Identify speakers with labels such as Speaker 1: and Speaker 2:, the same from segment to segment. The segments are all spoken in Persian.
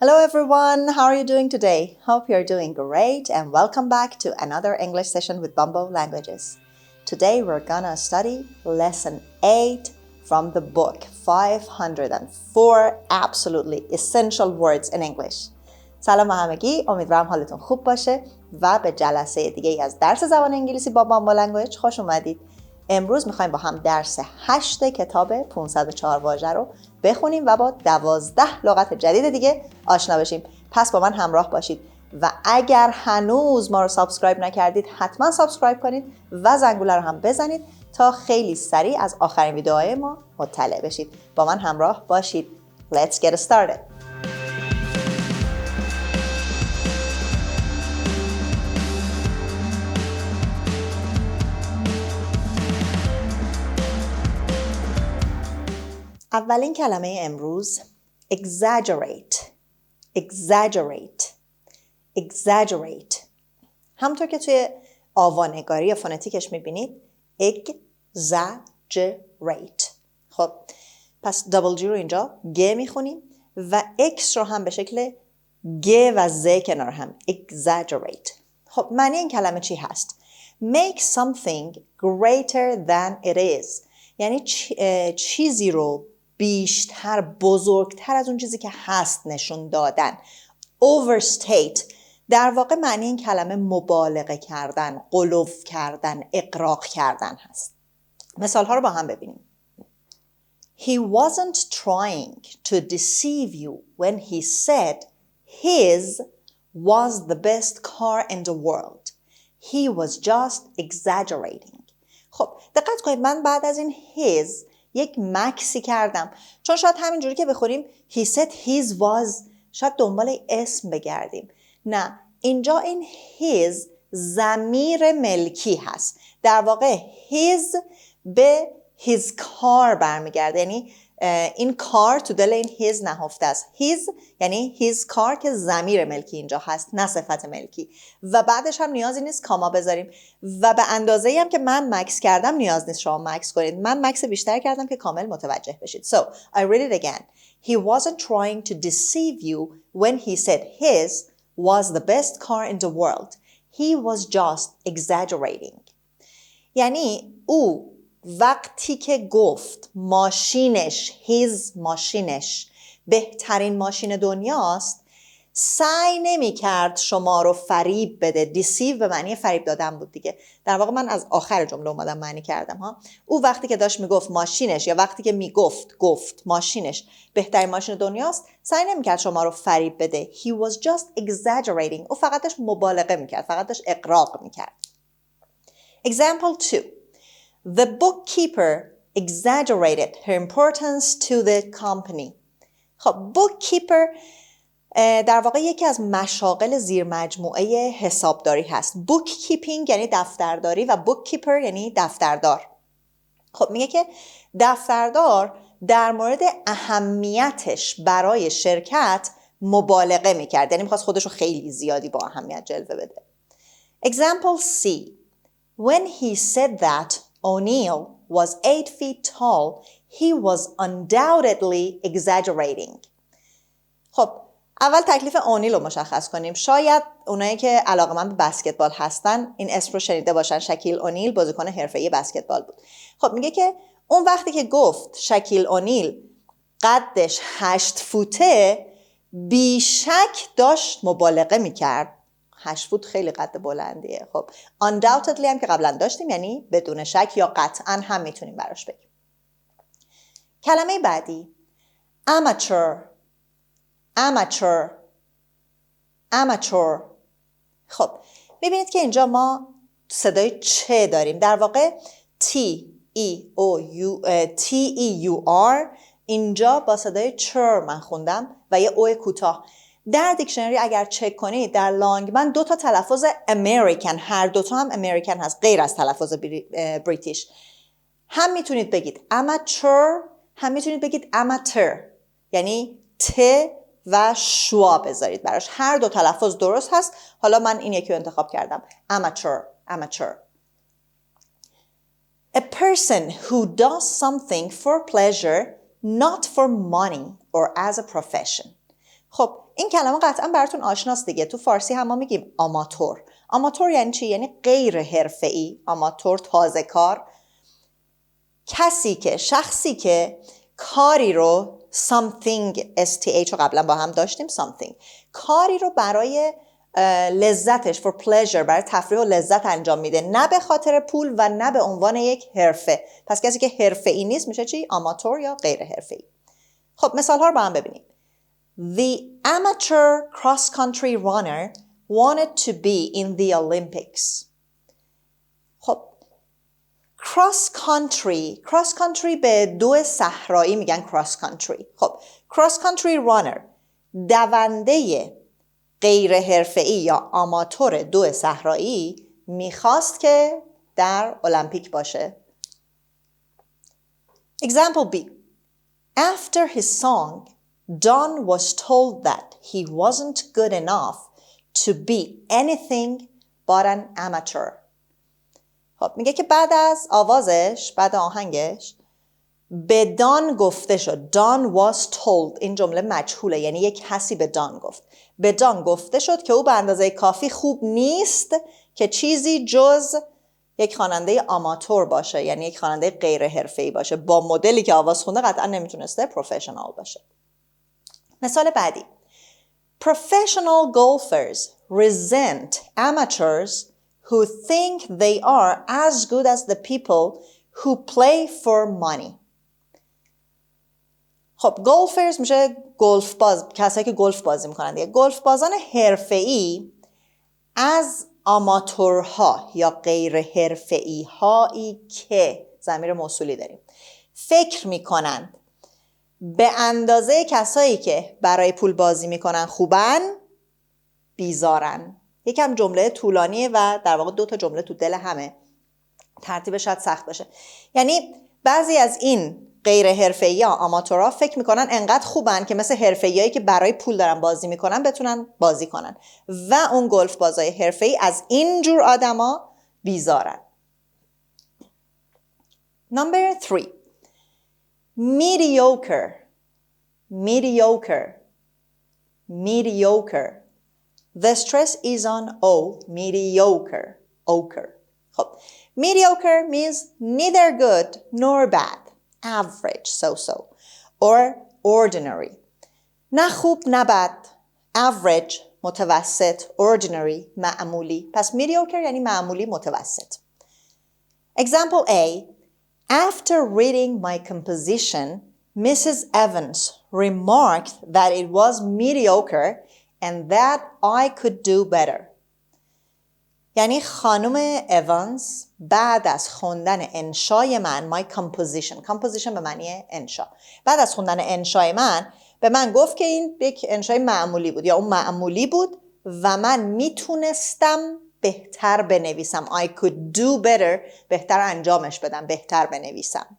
Speaker 1: Hello everyone, how are you doing today? Hope you're doing great and welcome back to another English session with Bumbo Languages. Today we're gonna study lesson 8 from the book 504 absolutely essential words in English. سلام همگی، امیدوارم حالتون خوب باشه و به جلسه دیگه از درس زبان انگلیسی با بامبو لنگویج خوش اومدید. امروز میخوایم با هم درس 8 کتاب 504 واژه رو بخونیم و با 12 لغت جدید دیگه آشنا بشیم. پس با من همراه باشید و اگر هنوز ما رو سابسکرایب نکردید حتما سابسکرایب کنید و زنگوله رو هم بزنید تا خیلی سریع از آخرین ویدیوهای ما مطلع بشید. با من همراه باشید. Let's get started. اولین کلمه امروز exaggerate. همونطور که توی آوانگاری یا فونتیکش میبینید exaggerate. خب پس دابل جی رو اینجا گ میخونیم و اکس رو هم به شکل گ و ز کنار هم exaggerate. خب معنی این کلمه چی هست؟ Make something greater than it is. یعنی چیزی رو بیشتر، بزرگتر از اون چیزی که هست نشون دادن. overstate. در واقع معنی این کلمه مبالغه کردن، غلو کردن، اغراق کردن هست. مثال ها رو با هم ببینیم. He wasn't trying to deceive you when he said his was the best car in the world. He was just exaggerating. خب دقت کنید من بعد از این his یک مکسی کردم چون شاید همینجوری که بخوریم he said his was شاید دنبال اسم بگردیم. نه، اینجا این his ضمیر ملکی هست. در واقع his به his car برمیگرده، یعنی این کار تو دل این his نهفته است. his یعنی his car که ضمیر ملکی اینجا هست نه صفت ملکی و بعدش هم نیازی نیست کاما بذاریم و به اندازه‌ای هم که من مکس کردم نیاز نیست شما مکس کنید. من مکس بیشتر کردم که کامل متوجه بشید. So I read it again. He wasn't trying to deceive you when he said his was the best car in the world. He was just exaggerating. یعنی او وقتی که گفت ماشینش ماشینش بهترین ماشین دنیاست سعی نمی کرد شما رو فریب بده. دیسیو به معنی فریب دادن بود دیگه. در واقع من از آخر جمله اومدم معنی کردم ها. او وقتی که داشت میگفت ماشینش یا وقتی که گفت ماشینش بهترین ماشین دنیاست سعی نمی کرد شما رو فریب بده. He was just exaggerating. او فقط داشت مبالغه میکرد، فقط داشت اغراق میکرد. Example 2. The bookkeeper exaggerated her importance to the company. خب bookkeeper در واقع یکی از مشاغل زیر مجموعه حسابداری هست. bookkeeping یعنی دفترداری و bookkeeper یعنی دفتردار. خب میگه که دفتردار در مورد اهمیتش برای شرکت مبالغه میکرد، یعنی میخواست خودشو خیلی زیادی با اهمیت جلوه بده. Example C. When he said that O'Neill was 8 feet tall, he was undoubtedly exaggerating. خب اول تکلیف اونیل رو مشخص کنیم. شاید اونایی که علاقه‌مند به بسکتبال هستن این اسم رو شنیده باشن. شکیل اونیل بازیکن حرفه‌ای بسکتبال بود. خب میگه که اون وقتی که گفت شکیل اونیل قدش 8 فوته بیشک داشت مبالغه میکرد. 8 فوت خیلی قد بلندیه. خب undoubtedly هم که قبلا داشتیم یعنی بدون شک یا قطعا هم میتونیم براش بگیم. کلمه بعدی amateur. خب میبینید که اینجا ما صدای چه داریم. در واقع T-E-U-R اینجا با صدای چر من خوندم و یه او کوتاه. در دیکشنری اگر چک کنید در لانگمن 2 تا تلفظ امریکن، هر 2 تا هم امریکن هست غیر از تلفظ بریتیش. هم میتونید بگید amateur، هم میتونید بگید amateur، یعنی ت و شوا بذارید براش. هر 2 تلفظ درست هست. حالا من این یکی رو انتخاب کردم. amateur. A person who does something for pleasure, not for money or as a profession. خب این کلمه قطعا براتون آشناست دیگه. تو فارسی هم ما میگیم آماتور. آماتور یعنی چی؟ یعنی غیر حرفه‌ای. آماتور تازه کار. شخصی که کاری رو something STH رو قبلا با هم داشتیم something کاری رو برای لذتش for pleasure برای تفریح و لذت انجام میده، نه به خاطر پول و نه به عنوان یک حرفه. پس کسی که حرفه‌ای نیست میشه چی؟ آماتور یا غیر حرفه‌ای. خب مثال ها رو با هم ببینیم. The amateur cross-country runner wanted to be in the Olympics. خب cross country به دو صحرایی میگن cross country. خب cross country runner دونده غیر حرفه‌ای یا آماتور دو صحرایی میخواست که در المپیک باشه. Example B. After his song, Don was told that he wasn't good enough to be anything but an amateur. خب میگه که بعد از آوازش، بعد آهنگش به دان گفته شد. Don was told. این جمله مجهوله، یعنی یک کسی به دان گفت. به دان گفته شد که او به اندازه کافی خوب نیست که چیزی جز یک خواننده آماتور باشه، یعنی یک خواننده غیر حرفه‌ای باشه. با مدلی که آواز خونده قطعا نمیتونسته پروفشنال باشه. مثال بعدی. Professional golfers resent amateurs who think they are as good as the people who play for money. خب گولفرز میشه گلف باز، کسایی که گلف بازی میکنن دیگه. گلف بازان حرفه‌ای از آماتورها یا غیر حرفه‌ای هایی که ضمیر موصولی داریم فکر میکنن به اندازه کسایی که برای پول بازی میکنن خوبن بیزارن. یکم جمله طولانیه و در واقع 2 تا جمله تو دل همه، ترتیبش شاید سخت باشه. یعنی بعضی از این غیر حرفه‌ای یا آماتورها فکر میکنن انقدر خوبن که مثل حرفه‌ایایی که برای پول دارن بازی میکنن بتونن بازی کنن و اون گلف بازای حرفه‌ای از این جور آدما بیزارن. Number 3. Mediocre. The stress is on mediocre. خب mediocre means neither good nor bad, average, so or ordinary. نه خوب نه بد. average متوسط. ordinary معمولی. پس mediocre یعنی معمولی متوسط. Example A. After reading my composition, Mrs. Evans remarked that it was mediocre and that I could do better. یعنی خانم ایوانز بعد از خوندن انشای من my composition به معنی انشا، بعد از خوندن انشای من به من گفت که این یک انشای معمولی بود یا اون معمولی بود و من میتونستم بهتر بنویسم. I could do better. بهتر انجامش بدم، بهتر بنویسم.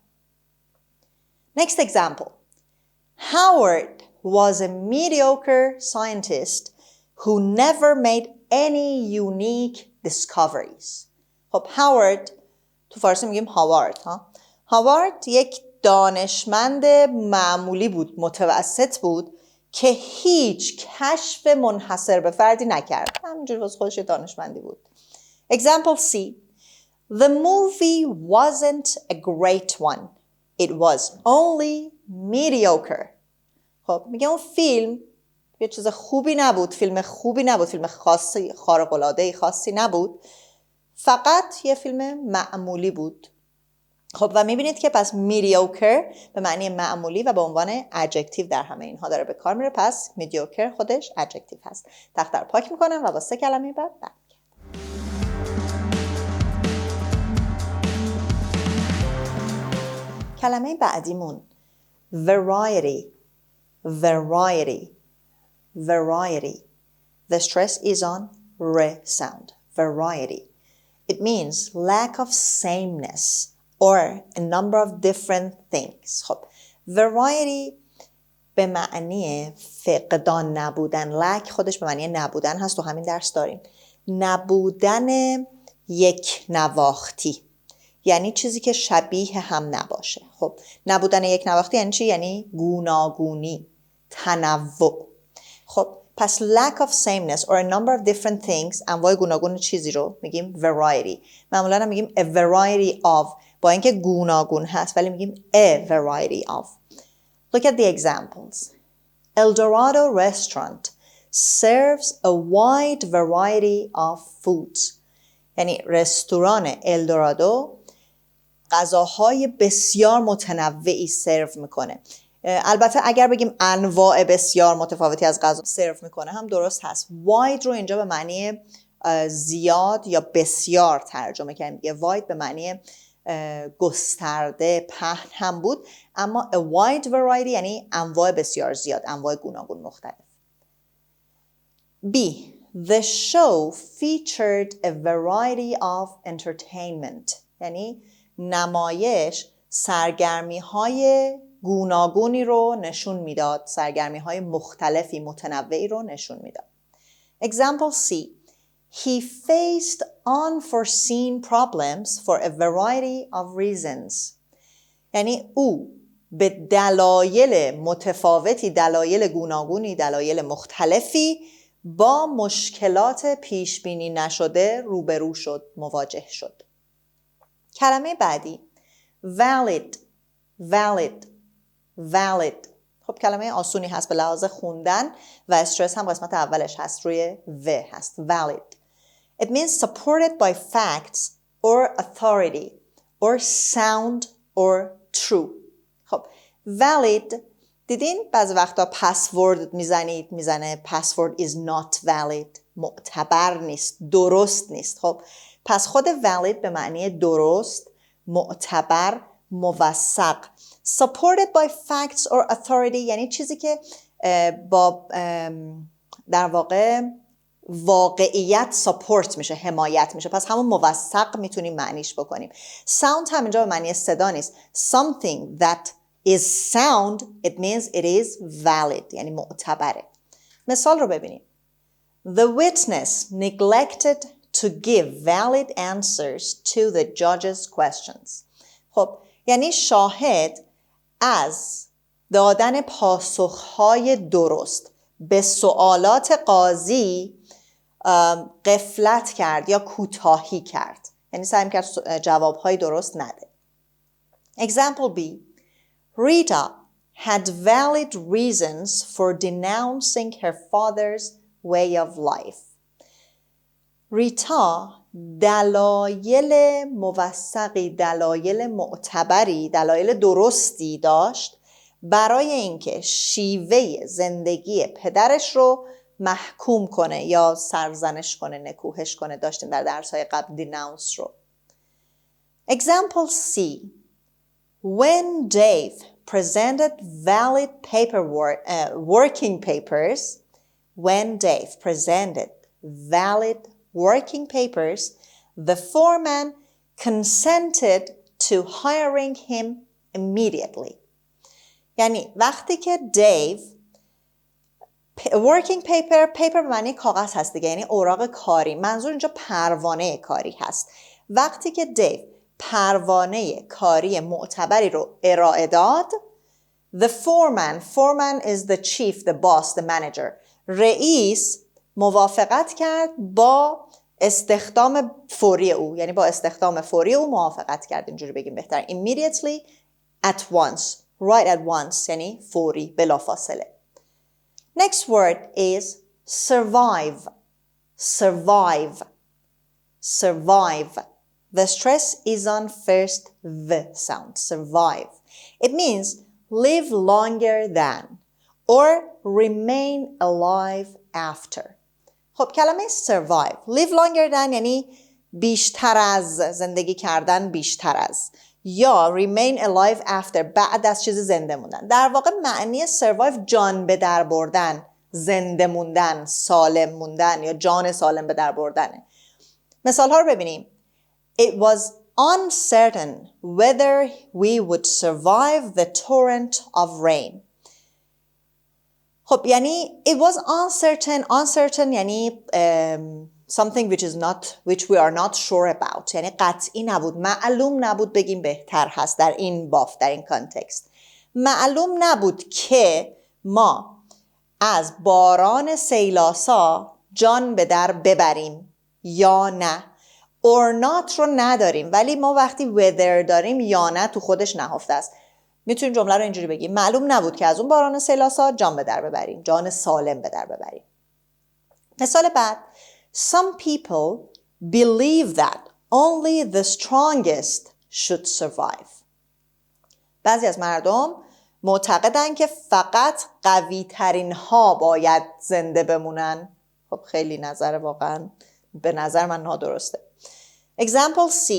Speaker 1: Next example. Howard was a mediocre scientist who never made any unique discoveries. خب هاوارد تو فارسی میگیم هاوارد. هاوارد یک دانشمند معمولی بود، متوسط بود که هیچ کشف منحصر به فردی نکرد. همینجور واسه خودش دانشمندی بود. Example C. The movie wasn't a great one. It was only mediocre. خب میگه اون فیلم یه چیز خوبی نبود، فیلم خاصی خارق‌العاده‌ای خاصی نبود، فقط یه فیلم معمولی بود. خب و میبینید که پس mediocre به معنی معمولی و به عنوان adjective در همه اینها داره به کار میره. پس mediocre خودش adjective هست. تخته رو پاک میکنم و با 3 کلمه بعد کلمه بعدیمون variety. The stress is on r sound. Variety. It means lack of sameness or a number of different things. خب variety به معنی فقدان نبودن. lack خودش به معنی نبودن هست، تو همین درس داریم. نبودن یک نواختی، یعنی چیزی که شبیه هم نباشه. خب نبودن یک نواختی یعنی چی؟ یعنی گوناگونی، تنوع. خب پس lack of sameness or a number of different things، انواع گوناگون چیزی رو میگیم variety. معمولا هم میگیم a variety of، با اینکه گوناگون هست ولی میگیم a variety of. Look at the examples. El Dorado restaurant serves a wide variety of foods. یعنی رستوران الدورادو غذاهای بسیار متنوعی سرو میکنه. البته اگر بگیم انواع بسیار متفاوتی از غذا سرو میکنه هم درست هست. wide رو اینجا به معنی زیاد یا بسیار ترجمه کردیم. یه wide به معنی گسترده، پهن هم بود، اما a wide variety یعنی انواع بسیار زیاد، انواع گوناگون مختلف. B. The show featured a variety of entertainment. یعنی نمایش سرگرمی‌های گوناگونی رو نشون میداد، سرگرمی‌های مختلفی متنوعی رو نشون میداد. Example C. He faced unforeseen problems for a variety of reasons. یعنی او به دلایل متفاوتی، دلایل گوناگونی، دلایل مختلفی با مشکلات پیش بینی نشده روبرو شد، مواجه شد. کلمه بعدی valid. خب کلمه آسونی هست به لحاظ خوندن و استرس هم قسمت اولش هست، روی و هست. valid. It means supported by facts or authority or sound or true. خب valid دیدین بعضی وقتا پسورد میزنه password is not valid، معتبر نیست، درست نیست. خب پس خود valid به معنی درست، معتبر، موثق. supported by facts or authority یعنی چیزی که با در واقع واقعیت ساپورت میشه، حمایت میشه. پس همون موثق میتونیم معنیش بکنیم. sound هم اینجا به معنی صدا نیست. something that is sound it means it is valid یعنی معتبره. مثال رو ببینیم. The witness neglected to give valid answers to the judge's questions. خب یعنی شاهد از دادن پاسخهای درست به سوالات قاضی غفلت کرد یا کوتاهی کرد، یعنی سعی کرد جوابهای درست نده. Example B. Rita had valid reasons for denouncing her father's way of life. ریتا دلایل موثقی، دلایل معتبری، دلایل درستی داشت برای اینکه شیوه زندگی پدرش رو محکوم کنه یا سرزنش کنه، نکوهش کنه. داشتیم در درس‌های قبل دیناونس رو. Example C. When Dave presented valid working papers, the foreman consented to hiring him immediately. یعنی وقتی که دیو working paper به معنی کاغذ هست دیگه، یعنی اوراق کاری. منظور اینجا پروانه کاری هست. وقتی که دیو پروانه کاری معتبری رو ارائه داد، the foreman is the chief, the boss, the manager. رئیس موافقت کرد با استخدام فوری او، یعنی با استخدام فوری او موافقت کرد. اینجوری بگیم بهتر. Immediately, at once, right at once یعنی فوری، بلافاصله. Next word is survive. The stress is on first V sound, survive. It means live longer than or remain alive after. خب کلمه survive, live longer than یعنی بیشتر از، زندگی کردن بیشتر از، یا remain alive after بعد از چیز زنده موندن. در واقع معنی survive جان به در بردن، زنده موندن، سالم موندن یا جان سالم به در بردنه. مثال ها رو ببینیم. It was uncertain whether we would survive the torrent of rain. خب یعنی it was uncertain یعنی something which we are not sure about، یعنی قطعی نبود، معلوم نبود بگیم بهتر هست در این بافت، در این کانتکست. معلوم نبود که ما از باران سیلاسا جان به در ببریم یا نه. or not رو نداریم، ولی ما وقتی whether داریم یا نه تو خودش نهفته است. میتونیم جمله رو اینجوری بگیم: معلوم نبود که از اون باران سیلاسا جان به در ببریم، جان سالم به در ببریم. مثال بعد: Some people believe that only the strongest should survive. بعضی از مردم معتقدن که فقط قوی ترین ها باید زنده بمونن. خب خیلی نظر واقعا به نظر من نادرسته. Example C.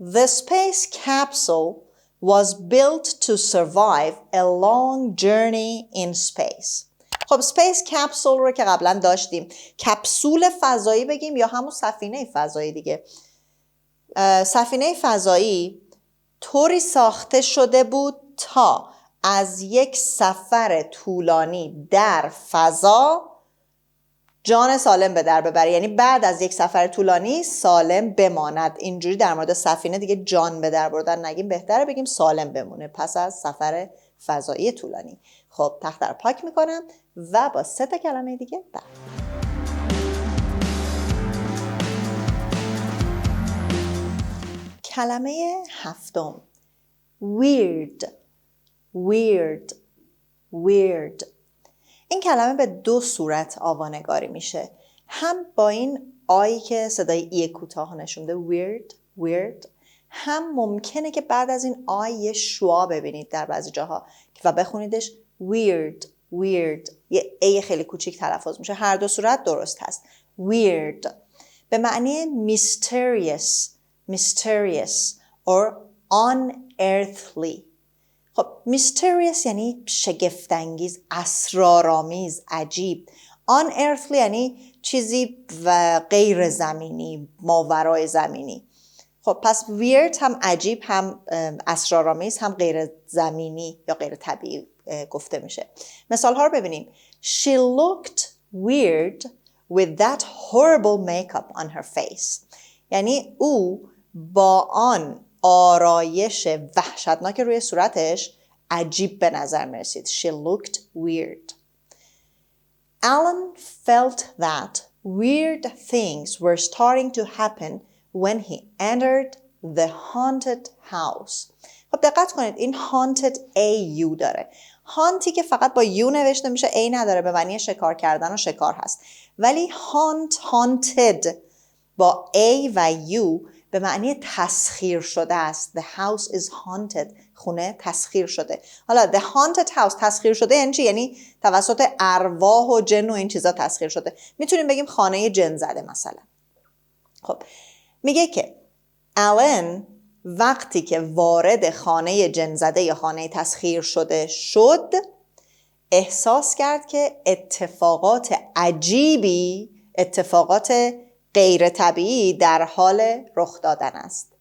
Speaker 1: The space capsule was built to survive a long journey in space. خب space capsule رو که قبلا داشتیم، کپسول فضایی بگیم یا همون سفینه فضایی دیگه. سفینه فضایی طوری ساخته شده بود تا از یک سفر طولانی در فضا جان سالم به در ببره، یعنی بعد از یک سفر طولانی سالم بماند. اینجوری در مورد سفینه دیگه جان به در بردن نگیم، بهتره بگیم سالم بمونه پس از سفر فضایی طولانی. خب تخت رو پاک میکنم و با 3 کلمه دیگه کلمه 7. weird. weird. weird. این کلمه به 2 صورت آوانگاری میشه، هم با این آیی که صدای ای کوتاه نشون میده weird weird، هم ممکنه که بعد از این آی یه شوا ببینید در بعضی جاها و بخونیدش weird weird، یه ای خیلی کوچیک تلفظ میشه. هر 2 صورت درست هست. weird به معنی mysterious mysterious or unearthly. خب mysterious یعنی شگفت‌انگیز، اسرارآمیز، عجیب. unearthly یعنی چیزی و غیر زمینی، ماورای زمینی. خب پس weird هم عجیب، هم اسرارآمیز، هم غیر زمینی یا غیر طبیعی گفته میشه. مثال ها رو ببینیم. She looked weird with that horrible makeup on her face. یعنی او با آن آرایش وحشتناک روی صورتش عجیب به نظر می‌رسید. She looked weird. Alan felt that weird things were starting to happen when he entered the haunted house. خب دقت کنید این haunted A-U داره. haunty که فقط با U نوشته میشه، A نداره، به معنی شکار کردن و شکار هست. ولی haunted با A و U به معنی تسخیر شده است. The house is haunted. خونه تسخیر شده. حالا the haunted house تسخیر شده یعنی چی؟ یعنی توسط ارواح و جن و این چیزا تسخیر شده. میتونیم بگیم خانه جن زده مثلا. خب میگه که آلن وقتی که وارد خانه جن زده یا خانه تسخیر شده شد، احساس کرد که اتفاقات عجیبی، اتفاقات غیر طبیعی در حال رخ دادن است.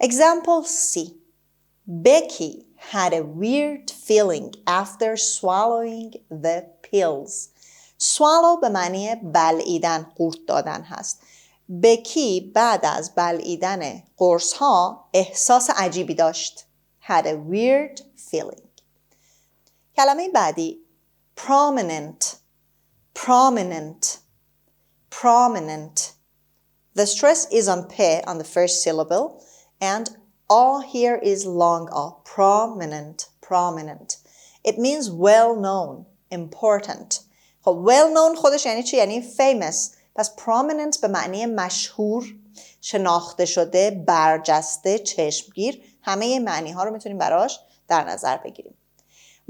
Speaker 1: Example C. Becky had a weird feeling after swallowing the pills. Swallow به معنی بلعیدن، قورت دادن هست. بکی بعد از بلعیدن قرص ها احساس عجیبی داشت. Had a weird feeling. کلمه بعدی prominent. prominent. prominent. The stress is on P on the first syllable and A here is long A. Prominent. prominent. It means well known, important. خب well known خودش یعنی چی؟ یعنی famous. پس prominent به معنی مشهور، شناخته شده، برجسته، چشمگیر. همه این معنی ها رو میتونیم براش در نظر بگیریم.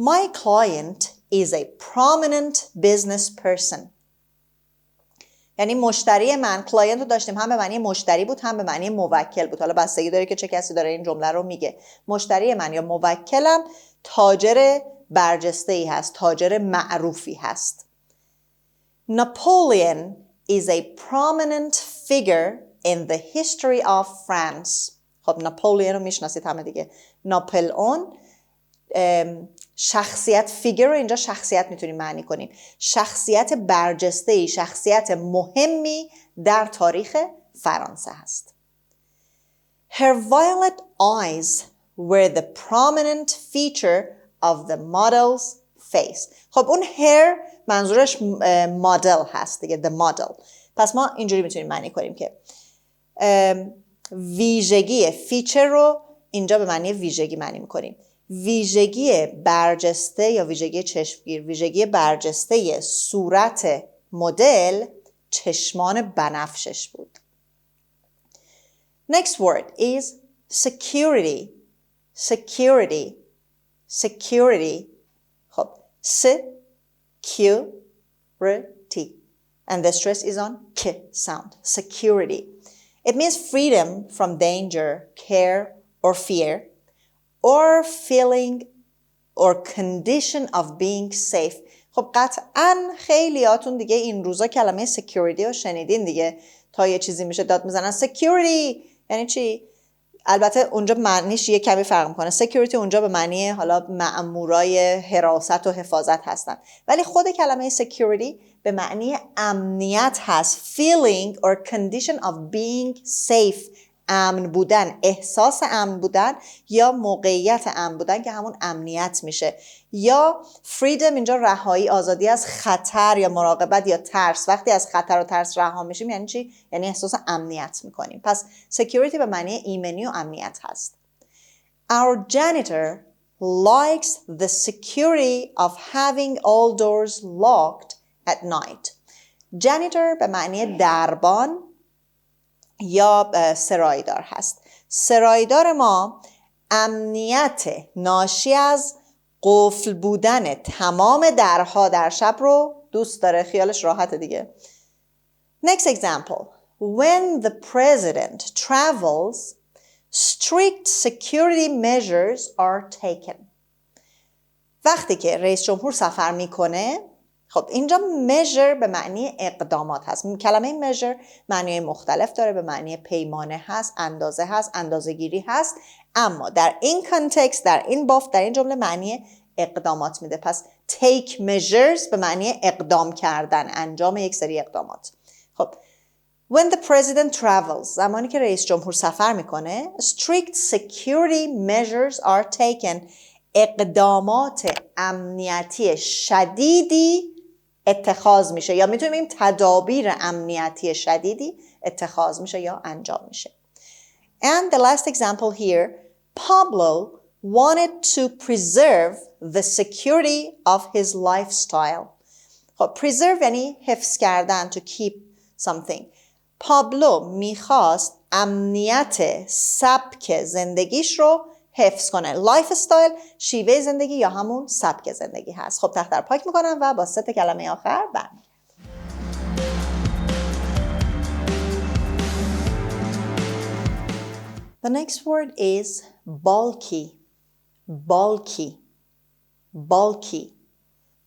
Speaker 1: My client is a prominent business person. یعنی مشتری من، کلاینت رو داشتیم، هم به معنی مشتری بود هم به معنی موکل بود. حالا بستگی داره که چه کسی داره این جمله رو میگه. مشتری من یا موکلم تاجر برجسته‌ای هست، تاجر معروفی هست. Napoleon is a prominent figure in the history of France. خب ناپولئون رو میشناسید همه دیگه. ناپلئون شخصیت، فیگر رو اینجا شخصیت میتونیم معنی کنیم. شخصیت برجسته‌ای، شخصیت مهمی در تاریخ فرانسه هست. Her violet eyes were the prominent feature of the model's face. خب اون hair منظورش مدل هست دیگه، the model. پس ما اینجوری میتونیم معنی کنیم که ویژگی فیچر رو اینجا به معنی ویژگی معنی میکنیم. ویژگی برجسته یا ویژگی چشمگیر، ویژگی برجسته صورت مدل چشمان بنفشش بود. Next word is security. Security. Security. خب security. And the stress is on k sound. Security. It means freedom from danger, care, or fear, or feeling or condition of being safe. خب قطعاً خیلیاتون دیگه این روزا کلمه security رو شنیدین دیگه. تا یه چیزی میشه داد میزنن security یعنی چی؟ البته اونجا معنیش یه کمی فرق میکنه. security اونجا به معنی حالا مأمورای حراست و حفاظت هستن، ولی خود کلمه security به معنی امنیت هست. feeling or condition of being safe. امن بودن، احساس امن بودن یا موقعیت امن بودن که همون امنیت میشه. یا freedom اینجا رهایی، آزادی از خطر یا مراقبت یا ترس. وقتی از خطر و ترس رها میشیم یعنی چی؟ یعنی احساس امنیت میکنیم. پس security به معنی ایمنی و امنیت هست. Our janitor likes the security of having all doors locked at night. janitor به معنی دربان یا سرایدار هست. سرایدار ما امنیت ناشی از قفل بودن تمام درها در شب رو دوست داره. خیالش راحته دیگه. Next example. When the president travels, strict security measures are taken. وقتی که رئیس جمهور سفر میکنه، خب اینجا measure به معنی اقدامات هست. کلمه measure معنی مختلف داره. به معنی پیمانه هست، اندازه هست، اندازه‌گیری هست، اما در این کانتکست، در این بافت، در این جمله معنی اقدامات میده. پس take measures به معنی اقدام کردن، انجام یک سری اقدامات. خب when the president travels، زمانی که رئیس جمهور سفر میکنه، strict security measures are taken، اقدامات امنیتی شدیدی اتخاذ میشه، یا میتونیم بگیم تدابیر امنیتی شدیدی اتخاذ میشه یا انجام میشه. And the last example here, Pablo wanted to preserve the security of his lifestyle. خب preserve یعنی حفظ کردن، to keep something. پابلو میخواست امنیت سبک زندگیش رو حفظ کنه. لایف استایل شیوه زندگی یا همون سبک زندگی هست. خب تحت پاک میکنم و با 3 کلمه آخر برمیگردم. The next word is bulky. Bulky. Bulky.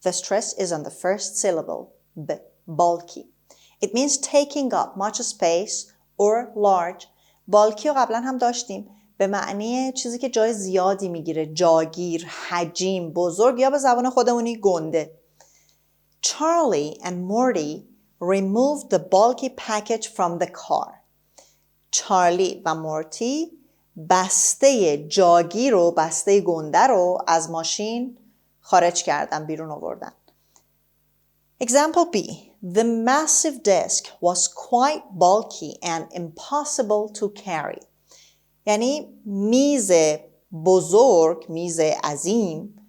Speaker 1: The stress is on the first syllable. B. Bulky. It means taking up much space or large. Bulky رو قبلا هم داشتیم. به معنی چیزی که جای زیادی میگیره، جاگیر، حجیم، بزرگ، یا به زبان خودمونی گنده. Charlie and Morty removed the bulky package from the car. چارلی و مورتی بسته جاگیر رو، بسته گنده رو از ماشین خارج کردن، بیرون آوردن. Example B. The massive desk was quite bulky and impossible to carry. یعنی میز بزرگ، میز عظیم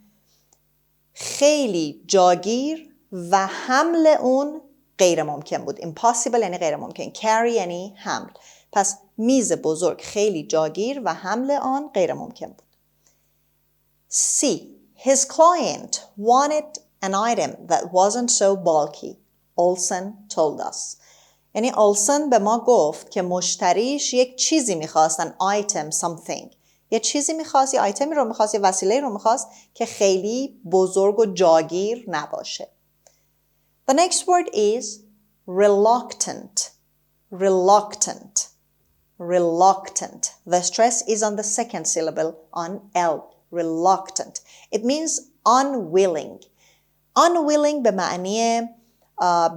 Speaker 1: خیلی جاگیر و حمل اون غیر ممکن بود. Impossible یعنی غیر ممکن. Carry یعنی حمل. پس میز بزرگ خیلی جاگیر و حمل آن غیر ممکن بود. C. His client wanted an item that wasn't so bulky. Olsen told us. یعنی اولسن به ما گفت که مشتریش یک چیزی میخواست، an item, something. یه چیزی میخواست، یه آیتمی رو میخواست، یه وسیله رو میخواست که خیلی بزرگ و جاگیر نباشه. The next word is reluctant. Reluctant. Reluctant. The stress is on the second syllable, on L. Reluctant. It means unwilling. Unwilling به معنی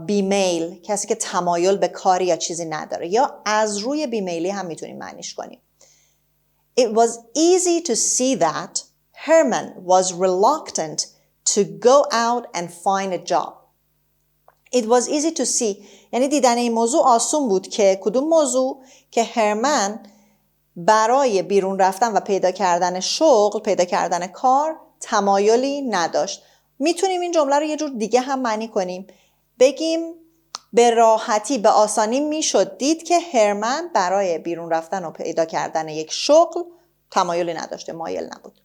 Speaker 1: بیمیل، کسی که تمایل به کاری یا چیزی نداره، یا از روی بیمیلی هم میتونیم معنیش کنیم. It was easy to see that Herman was reluctant to go out and find a job. It was easy to see. یعنی دیدن این موضوع آسون بود که کدوم موضوع؟ که هرمن برای بیرون رفتن و پیدا کردن شغل، پیدا کردن کار تمایلی نداشت. میتونیم این جمله رو یه جور دیگه هم معنی کنیم. بگیم به راحتی، به آسانی میشد دید که هرمن برای بیرون رفتن و پیدا کردن یک شغل تمایلی نداشته، مایل نبود.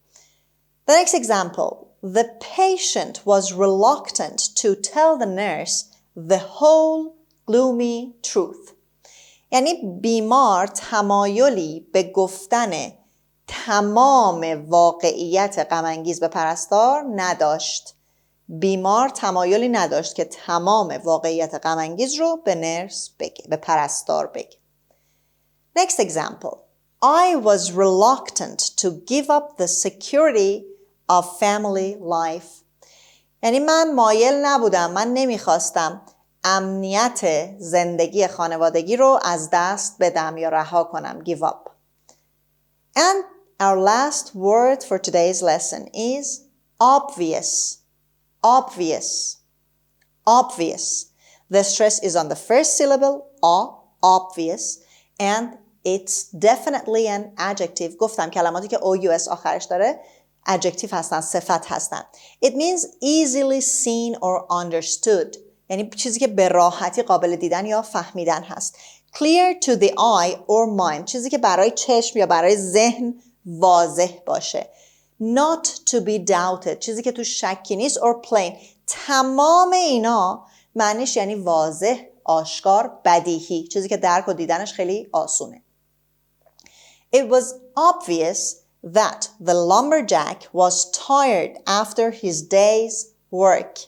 Speaker 1: The next example. The patient was reluctant to tell the nurse the whole gloomy truth. یعنی بیمار تمایلی به گفتن تمام واقعیت غم‌انگیز به پرستار نداشت. بیمار تمایلی نداشت که تمام واقعیت غم‌انگیز رو به نرس بگه، به پرستار بگه. Next example. I was reluctant to give up the security of family life. یعنی من مایل نبودم، من نمیخواستم امنیت زندگی خانوادگی رو از دست بدم یا رها کنم. Give up. And our last word for today's lesson is obvious. Obvious. Obvious. The stress is on the first syllable, obvious, and it's definitely an adjective. گفتم کلماتی که OUS آخرش داره adjective هستن، صفت هستن. It means easily seen or understood. یعنی چیزی که به راحتی قابل دیدن یا فهمیدن هست. Clear to the eye or mind. چیزی که برای چشم یا برای ذهن واضح باشه. Not to be doubted. چیزی که تو شکی نیست. Or plain. تمام اینا معنیش یعنی واضح، آشکار، بدیهی. چیزی که درک و دیدنش خیلی آسونه. It was obvious that the lumberjack was tired after his day's work.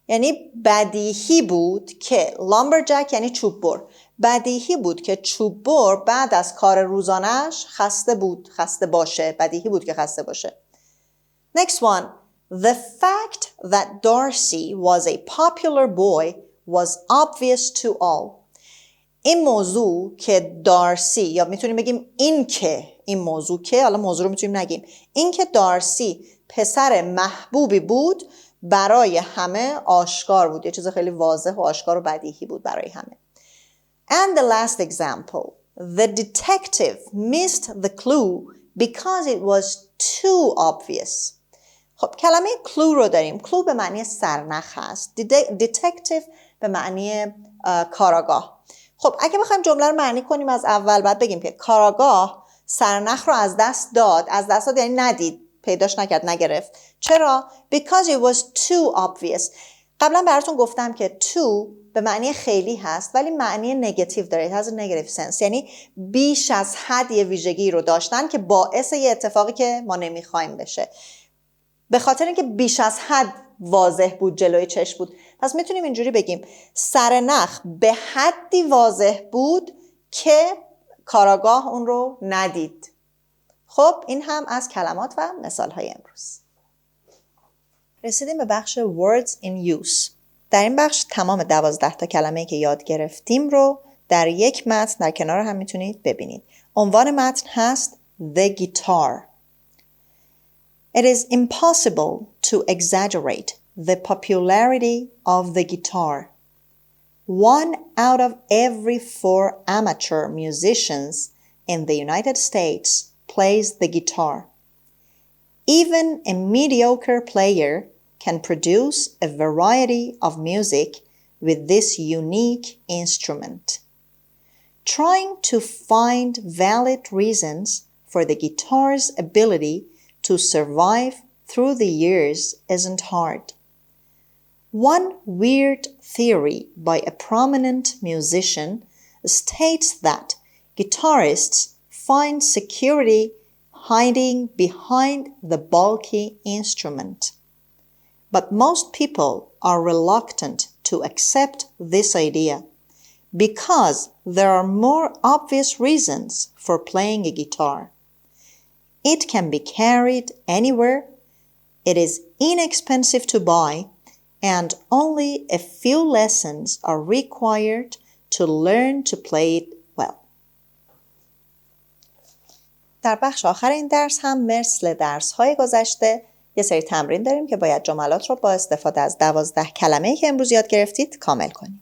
Speaker 1: یعنی بدیهی بود که lumberjack یعنی چوب بر. بدیهی بود که چوب بر بعد از کار روزانش خسته بود، خسته باشه. بدیهی بود که خسته باشه. Next one. The fact that Darcy was a popular boy was obvious to all. این موضوع که دارسی، یا میتونیم بگیم این موضوع که، حالا موضوع رو میتونیم نگیم، این که دارسی پسر محبوبی بود برای همه آشکار بود. یه چیز خیلی واضح و آشکار و بدیهی بود برای همه. And the last example. The detective missed the clue because it was too obvious. خب کلمه clue رو داریم. clue به معنی سرنخ هست. detective به معنی کاراگاه. خب اگه بخوایم جمله رو معنی کنیم از اول، بعد بگیم که کاراگاه سرنخ رو از دست داد. از دست داد یعنی ندید، پیداش نکرد، نگرفت. چرا؟ Because it was too obvious. قبلا براتون گفتم که too به معنی خیلی هست ولی معنی نگاتیو داره. It has a negative sense. یعنی بیش از حد یه ویژگی رو داشتن که باعث یه اتفاقی که ما نمیخوایم بشه. به خاطر اینکه بیش از حد واضح بود، جلوی چشم بود. پس میتونیم اینجوری بگیم سرنخ به حدی واضح بود که کاراگاه اون رو ندید. خب این هم از کلمات و مثال های امروز. رسیدیم به بخش words in use. در این بخش تمام 12 تا کلمه‌ای که یاد گرفتیم رو در یک متن در کنار هم میتونید ببینید. عنوان متن هست The Guitar. It is impossible to exaggerate the popularity of the guitar. 1 out of every 4 amateur musicians in the United States plays the guitar. Even a mediocre player can produce a variety of music with this unique instrument. Trying to find valid reasons for the guitar's ability to survive through the years isn't hard. One weird theory by a prominent musician states that guitarists find security hiding behind the bulky instrument. But most people are reluctant to accept this idea because there are more obvious reasons for playing a guitar. It can be carried anywhere, it is inexpensive to buy, and only a few lessons are required to learn to play it well. در بخش آخر این درس هم مثل درس‌های گذشته یه سری تمرین داریم که باید جملات رو با استفاده از 12 کلمه‌ای که امروز یاد گرفتید کامل کنید.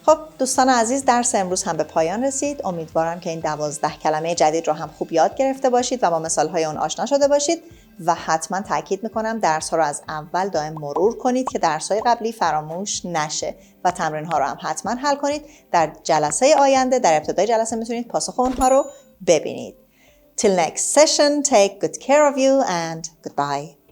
Speaker 1: خب دوستان عزیز، درس امروز هم به پایان رسید. امیدوارم که این 12 کلمه جدید رو هم خوب یاد گرفته باشید و با مثال‌های اون آشنا شده باشید و حتما تاکید میکنم درس‌ها رو از اول دائم مرور کنید که درس‌های قبلی فراموش نشه و تمرین‌ها رو هم حتما حل کنید. در جلسه آینده در ابتدای جلسه میتونید پاسخ اونها رو ببینید. Till next session, take good care of you and goodbye.